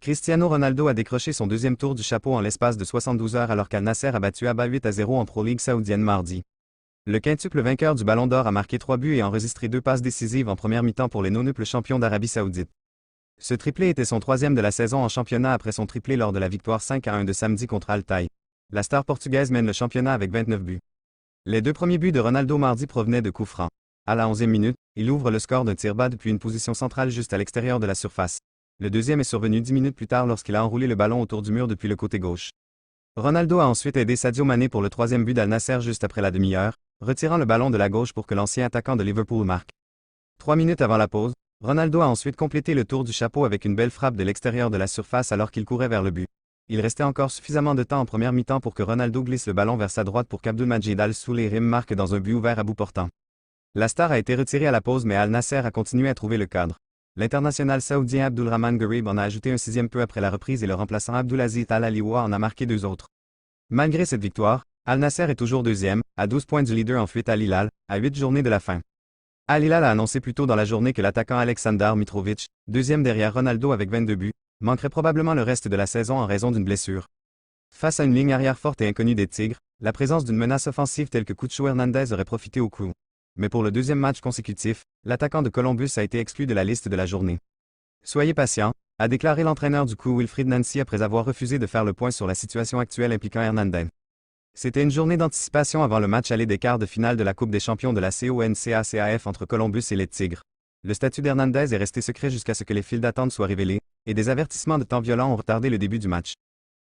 Cristiano Ronaldo a décroché son deuxième tour du chapeau en l'espace de 72 heures alors qu'Al Nasser a battu ABA 8-0 en Pro League saoudienne mardi. Le quintuple vainqueur du Ballon d'Or a marqué 3 buts et enregistré 2 passes décisives en première mi-temps pour les nonuples champions d'Arabie Saoudite. Ce triplé était son troisième de la saison en championnat après son triplé lors de la victoire 5-1 de samedi contre Al-Taï. La star portugaise mène le championnat avec 29 buts. Les deux premiers buts de Ronaldo mardi provenaient de coups francs. À la 11e minute, il ouvre le score d'un tir bas depuis une position centrale juste à l'extérieur de la surface. Le deuxième est survenu 10 minutes plus tard lorsqu'il a enroulé le ballon autour du mur depuis le côté gauche. Ronaldo a ensuite aidé Sadio Mané pour le troisième but d'Al Nasser juste après la demi-heure, retirant le ballon de la gauche pour que l'ancien attaquant de Liverpool marque. 3 minutes avant la pause, Ronaldo a ensuite complété le tour du chapeau avec une belle frappe de l'extérieur de la surface alors qu'il courait vers le but. Il restait encore suffisamment de temps en première mi-temps pour que Ronaldo glisse le ballon vers sa droite pour qu'Abdelmajid Al-Souleirim marque dans un but ouvert à bout portant. La star a été retirée à la pause mais Al Nasser a continué à trouver le cadre. L'international saoudien Abdulrahman Gharib en a ajouté un sixième peu après la reprise et le remplaçant Abdulaziz Al-Aliwa en a marqué 2 autres. Malgré cette victoire, Al Nasser est toujours deuxième, à 12 points du leader en fuite Al Hilal, à 8 journées de la fin. Al Hilal a annoncé plus tôt dans la journée que l'attaquant Aleksandar Mitrovic, deuxième derrière Ronaldo avec 22 buts, manquerait probablement le reste de la saison en raison d'une blessure. Face à une ligne arrière forte et inconnue des Tigres, la présence d'une menace offensive telle que Cucho Hernandez aurait profité au Crew. Mais pour le deuxième match consécutif, l'attaquant de Columbus a été exclu de la liste de la journée. Soyez patient, a déclaré l'entraîneur du Crew Wilfried Nancy après avoir refusé de faire le point sur la situation actuelle impliquant Hernandez. C'était une journée d'anticipation avant le match aller des quarts de finale de la Coupe des champions de la CONCACAF entre Columbus et les Tigres. Le statut d'Hernandez est resté secret jusqu'à ce que les files d'attente soient révélées, et des avertissements de temps violents ont retardé le début du match.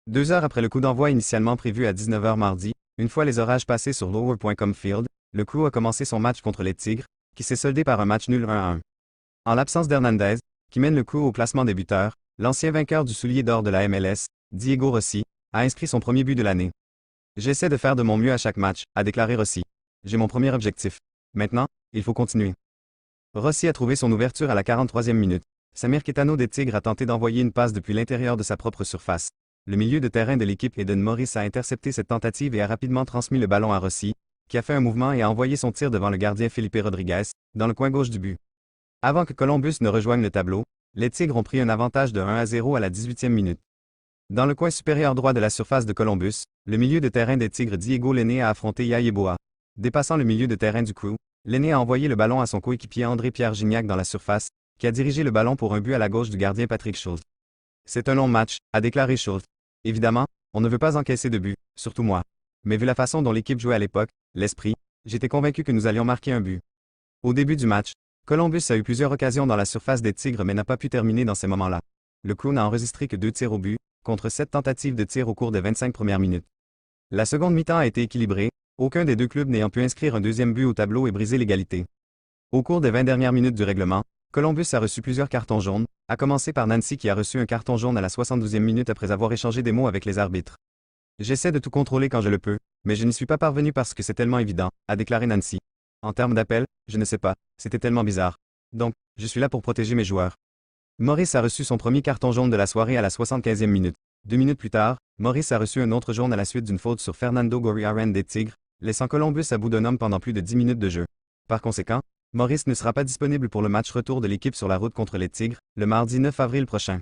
2 heures après le coup d'envoi initialement prévu à 19h mardi, une fois les orages passés sur Lower.com Field, le Crew a commencé son match contre les Tigres, qui s'est soldé par un match nul 1-1. En l'absence d'Hernandez, qui mène le Crew au classement des buteurs, l'ancien vainqueur du soulier d'or de la MLS, Diego Rossi, a inscrit son premier but de l'année. J'essaie de faire de mon mieux à chaque match, a déclaré Rossi. J'ai mon premier objectif. Maintenant, il faut continuer. Rossi a trouvé son ouverture à la 43e minute. Samir Ketano des Tigres a tenté d'envoyer une passe depuis l'intérieur de sa propre surface. Le milieu de terrain de l'équipe Eden Morris a intercepté cette tentative et a rapidement transmis le ballon à Rossi, qui a fait un mouvement et a envoyé son tir devant le gardien Felipe Rodriguez, dans le coin gauche du but. Avant que Columbus ne rejoigne le tableau, les Tigres ont pris un avantage de 1-0 à la 18e minute. Dans le coin supérieur droit de la surface de Columbus, le milieu de terrain des Tigres Diego Lenné a affronté Yayeboa. Dépassant le milieu de terrain du Crew, Lenné a envoyé le ballon à son coéquipier André-Pierre Gignac dans la surface, qui a dirigé le ballon pour un but à la gauche du gardien Patrick Schultz. C'est un long match, a déclaré Schultz. Évidemment, on ne veut pas encaisser de but, surtout moi. Mais vu la façon dont l'équipe jouait à l'époque, l'esprit, j'étais convaincu que nous allions marquer un but. Au début du match, Columbus a eu plusieurs occasions dans la surface des Tigres mais n'a pas pu terminer dans ces moments-là. Le Crew n'a enregistré que 2 tirs au but, contre 7 tentatives de tir au cours des 25 premières minutes. La seconde mi-temps a été équilibrée, aucun des deux clubs n'ayant pu inscrire un deuxième but au tableau et briser l'égalité. Au cours des 20 dernières minutes du règlement, Columbus a reçu plusieurs cartons jaunes, à commencer par Nancy qui a reçu un carton jaune à la 72e minute après avoir échangé des mots avec les arbitres. J'essaie de tout contrôler quand je le peux, mais je n'y suis pas parvenu parce que c'est tellement évident, a déclaré Nancy. En termes d'appel, je ne sais pas, c'était tellement bizarre. Donc, je suis là pour protéger mes joueurs. Morris a reçu son premier carton jaune de la soirée à la 75e minute. 2 minutes plus tard, Morris a reçu un autre jaune à la suite d'une faute sur Fernando Gorriarán des Tigres, laissant Columbus à bout d'un homme pendant plus de 10 minutes de jeu. Par conséquent, Morris ne sera pas disponible pour le match retour de l'équipe sur la route contre les Tigres, le mardi 9 avril prochain.